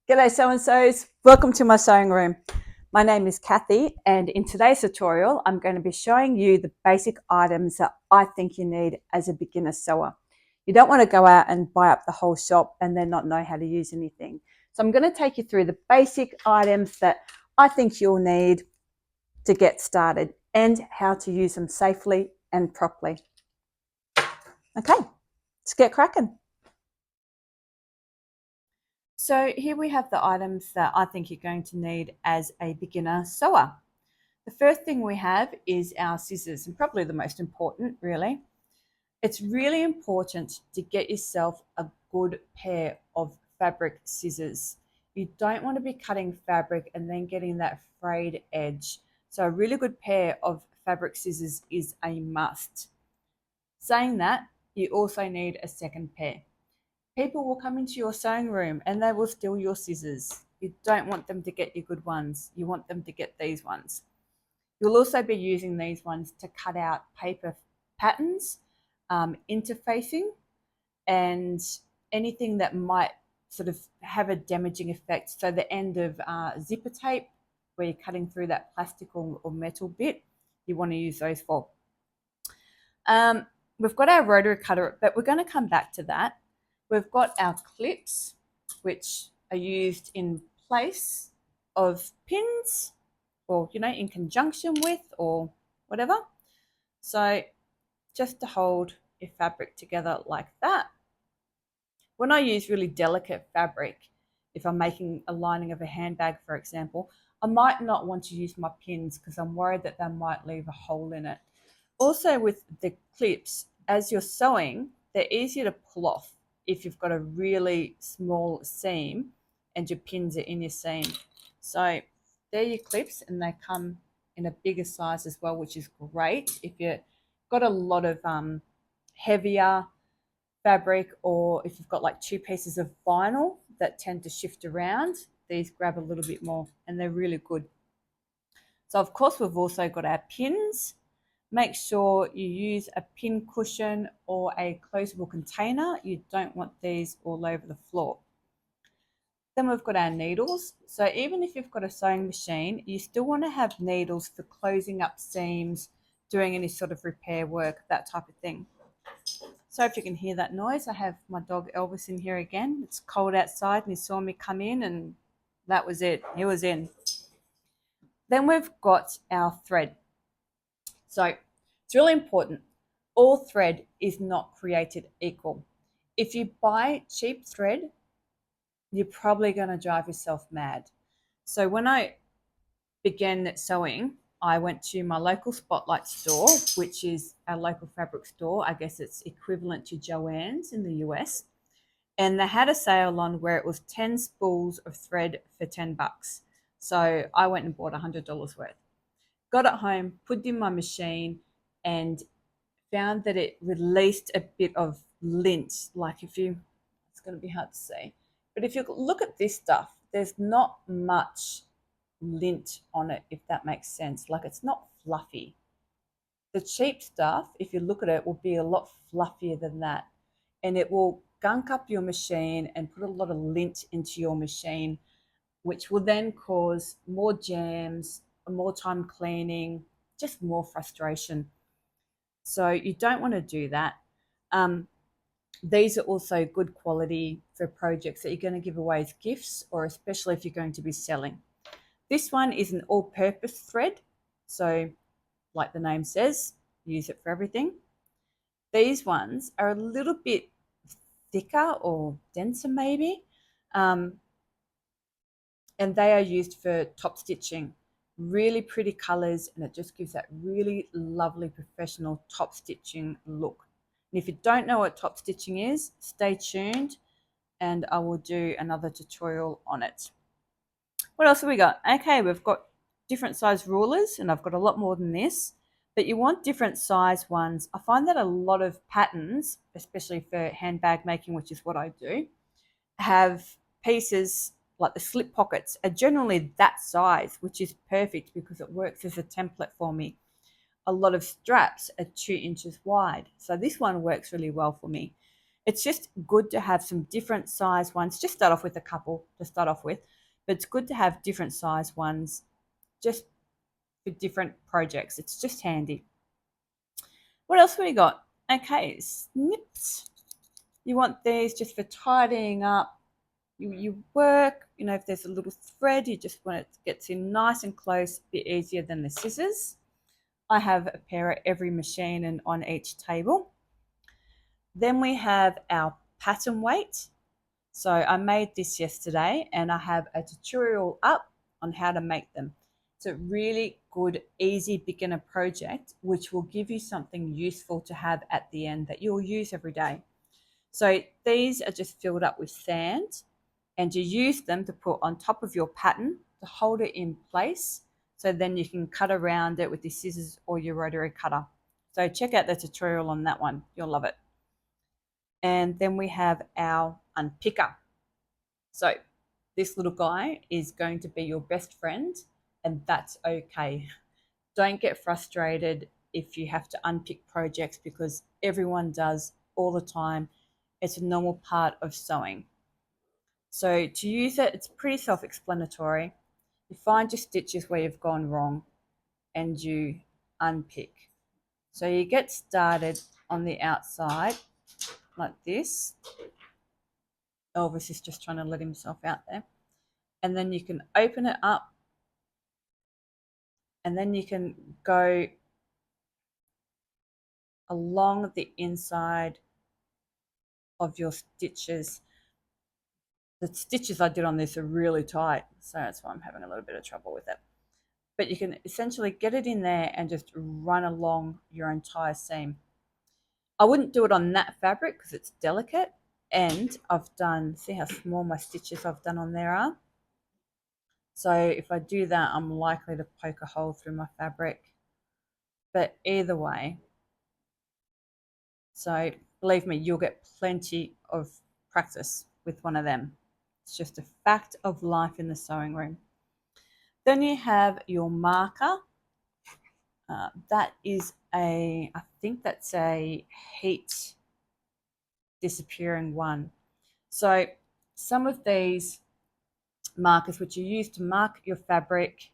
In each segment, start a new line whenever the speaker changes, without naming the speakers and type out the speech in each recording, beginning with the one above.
G'day so-and-sos, welcome to my sewing room. My name is Cathy and in today's tutorial I'm going to be showing you the basic items that I think you need as a beginner sewer. You don't want to go out and buy up the whole shop and then not know how to use anything. So I'm going to take you through the basic items that I think you'll need to get started and how to use them safely and properly. Okay, let's get cracking. So here we have the items that I think you're going to need as a beginner sewer. The first thing we have is our scissors, and probably the most important, really. It's really important to get yourself a good pair of fabric scissors. You don't want to be cutting fabric and then getting that frayed edge. So a really good pair of fabric scissors is a must. Saying that, you also need a second pair. People will come into your sewing room and they will steal your scissors. You don't want them to get your good ones. You want them to get these ones. You'll also be using these ones to cut out paper patterns, interfacing, and anything that might sort of have a damaging effect. So the end of zipper tape, where you're cutting through that plastic or metal bit, you want to use those for. We've got our rotary cutter, but we're going to come back to that. We've got our clips, which are used in place of pins or, in conjunction with or whatever. So just to hold your fabric together like that. When I use really delicate fabric, if I'm making a lining of a handbag, for example, I might not want to use my pins because I'm worried that they might leave a hole in it. Also with the clips, as you're sewing, they're easier to pull off if you've got a really small seam and your pins are in your seam. So they're your clips and they come in a bigger size as well, which is great if you've got a lot of heavier fabric, or if you've got like two pieces of vinyl that tend to shift around, these grab a little bit more and they're really good. So of course we've also got our pins. Make sure you use a pin cushion or a closable container. You don't want these all over the floor. Then we've got our needles. So even if you've got a sewing machine, you still want to have needles for closing up seams, doing any sort of repair work, that type of thing. So if you can hear that noise, I have my dog Elvis in here again. It's cold outside and he saw me come in and that was it. He was in. Then we've got our thread. So it's really important. All thread is not created equal. If you buy cheap thread, you're probably going to drive yourself mad. So when I began sewing, I went to my local Spotlight store, which is a local fabric store. I guess it's equivalent to Joann's in the US. And they had a sale on where it was 10 spools of thread for $10. So I went and bought $100 worth. Got it home, put it in my machine, and found that it released a bit of lint. Like it's going to be hard to see. But if you look at this stuff, there's not much lint on it, if that makes sense. Like it's not fluffy. The cheap stuff, if you look at it, will be a lot fluffier than that. And it will gunk up your machine and put a lot of lint into your machine, which will then cause more jams, more time cleaning, just more frustration. So you don't want to do that. These are also good quality for projects that you're going to give away as gifts, or especially if you're going to be selling. This one is an all-purpose thread. So like the name says, use it for everything. These ones are a little bit thicker or denser maybe. And they are used for top stitching. Really pretty colors, and it just gives that really lovely professional top stitching look. And if you don't know what top stitching is, stay tuned and I will do another tutorial on it. What else have we got? Okay, we've got different size rulers, and I've got a lot more than this, but you want different size ones. I find that a lot of patterns, especially for handbag making, which is what I do, have pieces like the slip pockets are generally that size, which is perfect because it works as a template for me. A lot of straps are 2 inches wide. So this one works really well for me. It's just good to have some different size ones. Just start off with a couple to start off with, but it's good to have different size ones just for different projects. It's just handy. What else have we got? Okay, snips. You want these just for tidying up you work. If there's a little thread, you just want it to get in nice and close, a bit easier than the scissors. I have a pair at every machine and on each table. Then we have our pattern weight. So I made this yesterday and I have a tutorial up on how to make them. It's a really good, easy beginner project, which will give you something useful to have at the end that you'll use every day. So these are just filled up with sand, and you use them to put on top of your pattern to hold it in place. So then you can cut around it with your scissors or your rotary cutter. So check out the tutorial on that one. You'll love it. And then we have our unpicker. So this little guy is going to be your best friend, and that's okay. Don't get frustrated if you have to unpick projects, because everyone does all the time. It's a normal part of sewing. So to use it, it's pretty self-explanatory. You find your stitches where you've gone wrong and you unpick. So you get started on the outside like this. Elvis is just trying to let himself out there. And then you can open it up, and then you can go along the inside of your stitches. The stitches I did on this are really tight, so that's why I'm having a little bit of trouble with it. But you can essentially get it in there and just run along your entire seam. I wouldn't do it on that fabric because it's delicate, and I've done, see how small my stitches I've done on there are? So if I do that, I'm likely to poke a hole through my fabric. But either way, so believe me, you'll get plenty of practice with one of them. It's just a fact of life in the sewing room. Then you have your marker. That is I think that's a heat disappearing one. So some of these markers which you use to mark your fabric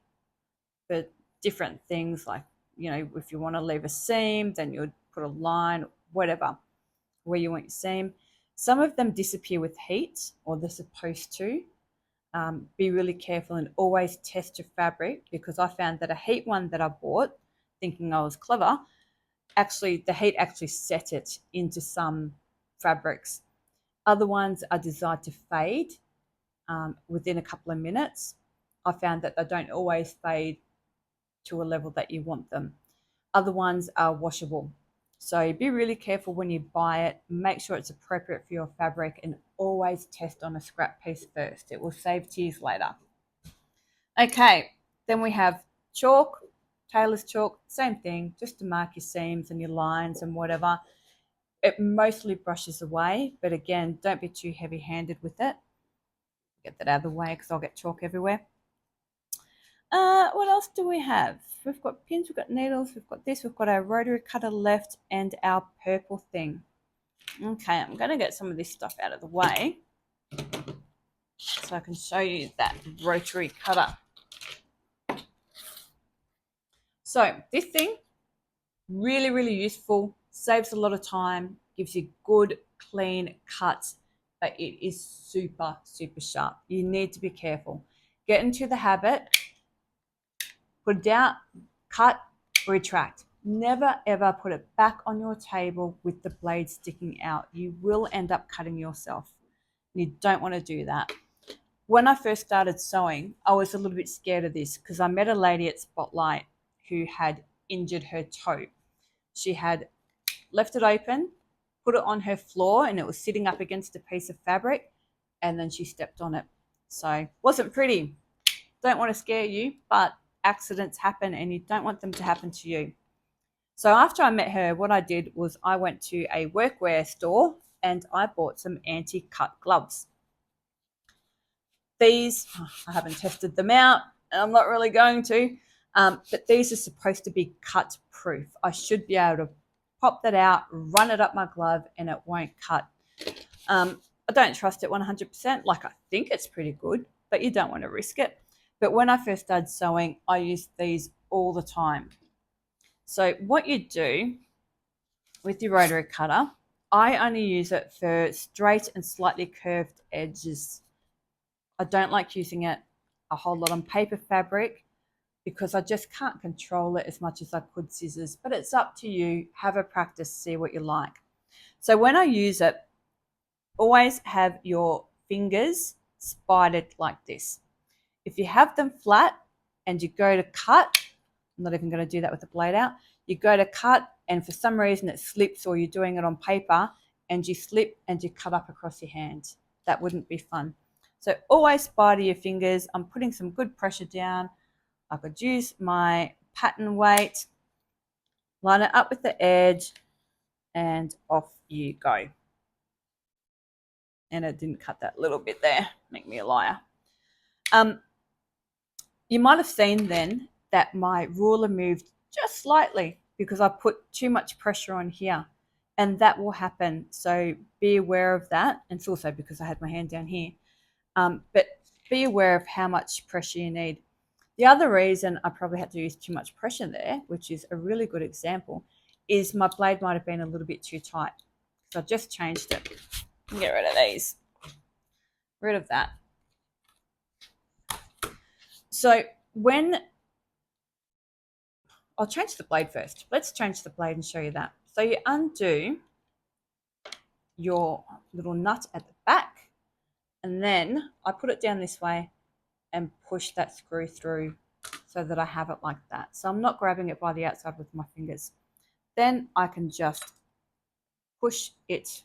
for different things, like, if you want to leave a seam, then you would put a line, whatever, where you want your seam. Some of them disappear with heat, or they're supposed to. Be really careful and always test your fabric, because I found that a heat one that I bought, thinking I was clever, actually the heat actually set it into some fabrics. Other ones are designed to fade within a couple of minutes. I found that they don't always fade to a level that you want them. Other ones are washable. So be really careful when you buy it. Make sure it's appropriate for your fabric, and always test on a scrap piece first. It will save tears later. Okay, then we have chalk, tailor's chalk, same thing, just to mark your seams and your lines and whatever. It mostly brushes away, but again, don't be too heavy-handed with it. Get that out of the way because I'll get chalk everywhere. What else do we have? We've got pins, we've got needles, we've got this, we've got our rotary cutter left, and our purple thing. Okay, I'm going to get some of this stuff out of the way so I can show you that rotary cutter. So this thing, really, really useful, saves a lot of time, gives you good, clean cuts, but it is super, super sharp. You need to be careful. Get into the habit, put it down, cut, retract. Never ever put it back on your table with the blade sticking out. You will end up cutting yourself. You don't want to do that. When I first started sewing, I was a little bit scared of this because I met a lady at Spotlight who had injured her toe. She had left it open, put it on her floor, and it was sitting up against a piece of fabric, and then she stepped on it. So wasn't pretty. Don't want to scare you, but accidents happen and you don't want them to happen to you. So after I met her, what I did was I went to a workwear store and I bought some anti-cut gloves. These, I haven't tested them out, and I'm not really going to, but these are supposed to be cut proof. I should be able to pop that out, run it up my glove, and it won't cut. I don't trust it 100%. Like, I think it's pretty good, but you don't want to risk it. But when I first started sewing, I used these all the time. So what you do with your rotary cutter, I only use it for straight and slightly curved edges. I don't like using it a whole lot on paper fabric because I just can't control it as much as I could scissors. But it's up to you. Have a practice, see what you like. So when I use it, always have your fingers spidered like this. If you have them flat and you go to cut, I'm not even going to do that with the blade out. You go to cut and for some reason it slips, or you're doing it on paper and you slip and you cut up across your hand. That wouldn't be fun. So always spider your fingers. I'm putting some good pressure down. I could use my pattern weight, line it up with the edge, and off you go. And it didn't cut that little bit there. Make me a liar. You might have seen then that my ruler moved just slightly because I put too much pressure on here, and that will happen. So be aware of that. And it's also because I had my hand down here. But be aware of how much pressure you need. The other reason I probably had to use too much pressure there, which is a really good example, is my blade might have been a little bit too tight. So I just changed it. Get rid of these. Rid of that. So when I'll change the blade first. Let's change the blade and show you that. So you undo your little nut at the back, and then I put it down this way and push that screw through so that I have it like that. So I'm not grabbing it by the outside with my fingers. Then I can just push it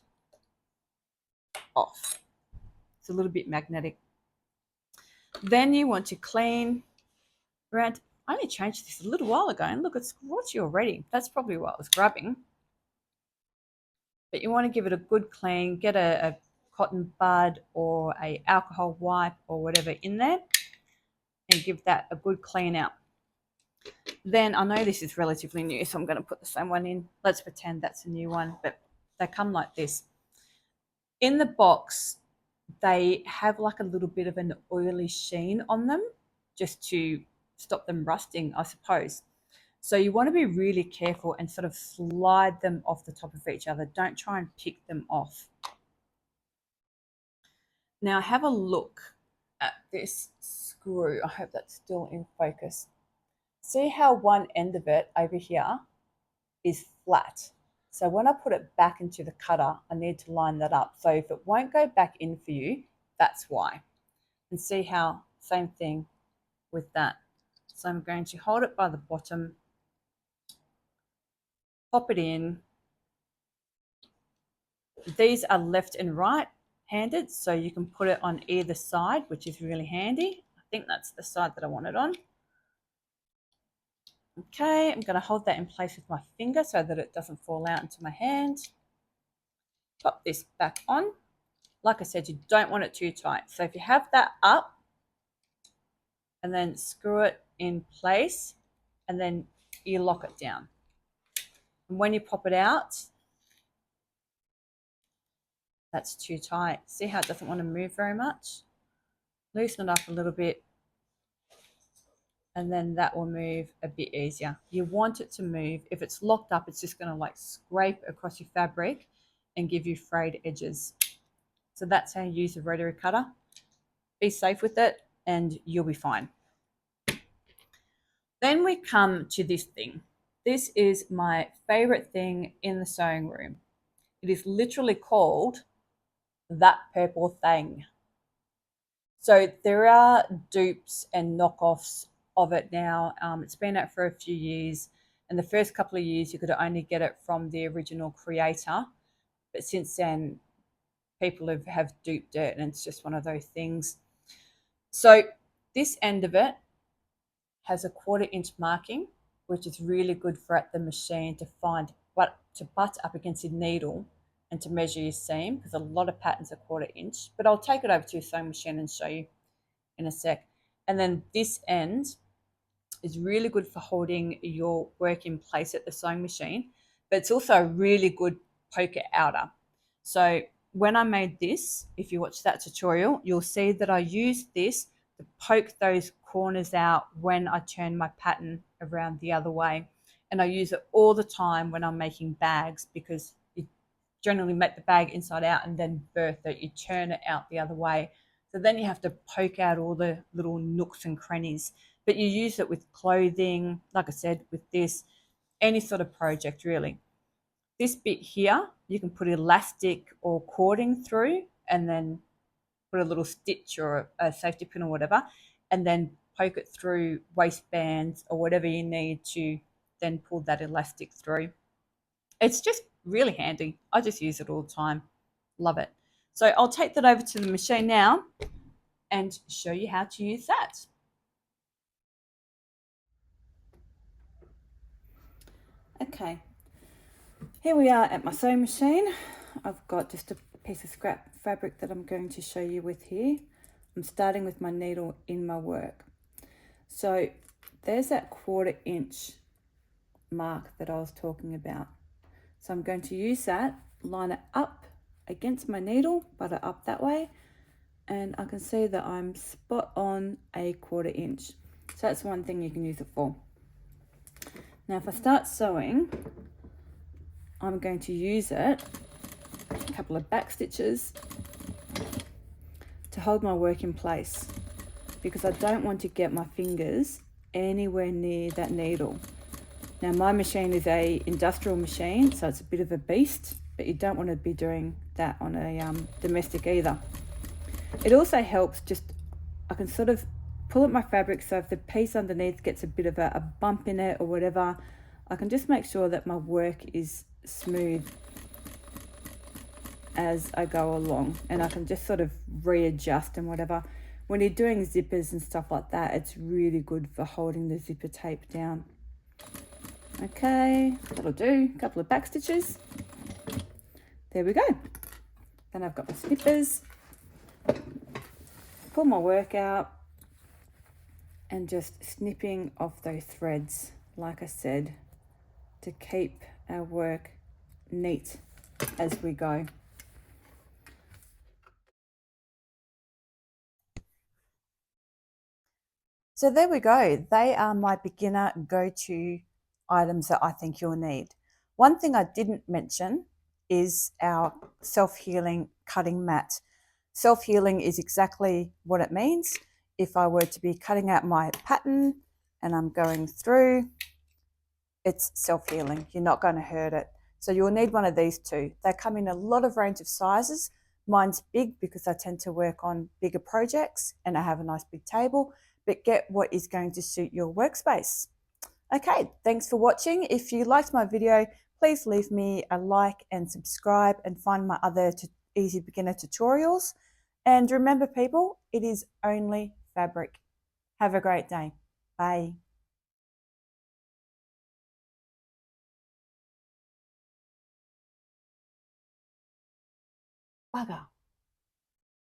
off. It's a little bit magnetic. Then you want to clean around. I only changed this a little while ago, and look, it's squatchy already. That's probably what I was grabbing. But you want to give it a good clean. Get a cotton bud or a alcohol wipe or whatever in there, and give that a good clean out. Then I know this is relatively new, so I'm going to put the same one in. Let's pretend that's a new one, but they come like this. In the box, they have like a little bit of an oily sheen on them just to stop them rusting, I suppose. So you want to be really careful and sort of slide them off the top of each other. Don't try and pick them off. Now have a look at this screw. I hope that's still in focus. See how one end of it over here is flat. So when I put it back into the cutter, I need to line that up. So if it won't go back in for you, that's why. And see how, same thing with that. So I'm going to hold it by the bottom, pop it in. These are left and right handed, so you can put it on either side, which is really handy. I think that's the side that I want it on. Okay, I'm going to hold that in place with my finger so that it doesn't fall out into my hand. Pop this back on. Like I said, you don't want it too tight. So if you have that up and then screw it in place and then you lock it down. And when you pop it out, that's too tight. See how it doesn't want to move very much? Loosen it up a little bit and then that will move a bit easier. You want it to move. If it's locked up, it's just going to like scrape across your fabric and give you frayed edges. So that's how you use a rotary cutter. Be safe with it and you'll be fine. Then we come to this thing. This is my favorite thing in the sewing room. It is literally called that purple thing. So there are dupes and knockoffs of it now. It's been out for a few years, and the first couple of years you could only get it from the original creator, but since then people have duped it, and it's just one of those things. So this end of it has a 1/4 inch marking, which is really good for at the machine to find what to butt up against your needle and to measure your seam, because a lot of patterns are 1/4 inch. But I'll take it over to your sewing machine and show you in a sec. And then this end is really good for holding your work in place at the sewing machine, but it's also a really good poker outer. So when I made this, if you watch that tutorial, you'll see that I used this to poke those corners out when I turn my pattern around the other way. And I use it all the time when I'm making bags, because you generally make the bag inside out and then birth it, you turn it out the other way. So then you have to poke out all the little nooks and crannies. But you use it with clothing, like I said, with this, any sort of project really. This bit here, you can put elastic or cording through and then put a little stitch or a safety pin or whatever, and then poke it through waistbands or whatever you need to then pull that elastic through. It's just really handy. I just use it all the time. Love it. So I'll take that over to the machine now and show you how to use that. Okay, here we are at my sewing machine. I've got just a piece of scrap fabric that I'm going to show you with here. I'm starting with my needle in my work. So there's that 1/4 inch mark that I was talking about. So I'm going to use that, line it up against my needle, butter up that way, and I can see that I'm spot on a 1/4 inch. So that's one thing you can use it for. Now if I start sewing, I'm going to use it, a couple of back stitches, to hold my work in place, because I don't want to get my fingers anywhere near that needle. Now my machine is a industrial machine, so it's a bit of a beast, but you don't want to be doing that on a domestic either. It also helps, just I can sort of pull up my fabric, so if the piece underneath gets a bit of a bump in it or whatever, I can just make sure that my work is smooth as I go along, and I can just sort of readjust and whatever. When you're doing zippers and stuff like that, it's really good for holding the zipper tape down. Okay, that'll do. A couple of back stitches. There we go. Then I've got my snippers. Pull my work out and just snipping off those threads, like I said, to keep our work neat as we go. So there we go. They are my beginner go-to items that I think you'll need. One thing I didn't mention is our self-healing cutting mat. Self-healing is exactly what it means. If I were to be cutting out my pattern and I'm going through, it's self-healing. You're not going to hurt it. So you'll need one of these too. They come in a lot of range of sizes. Mine's big because I tend to work on bigger projects and I have a nice big table, but get what is going to suit your workspace. Okay, thanks for watching. If you liked my video, please leave me a like and subscribe, and find my other easy beginner tutorials. And remember people, it is only fabric. Have a great day. Bye. Bugger.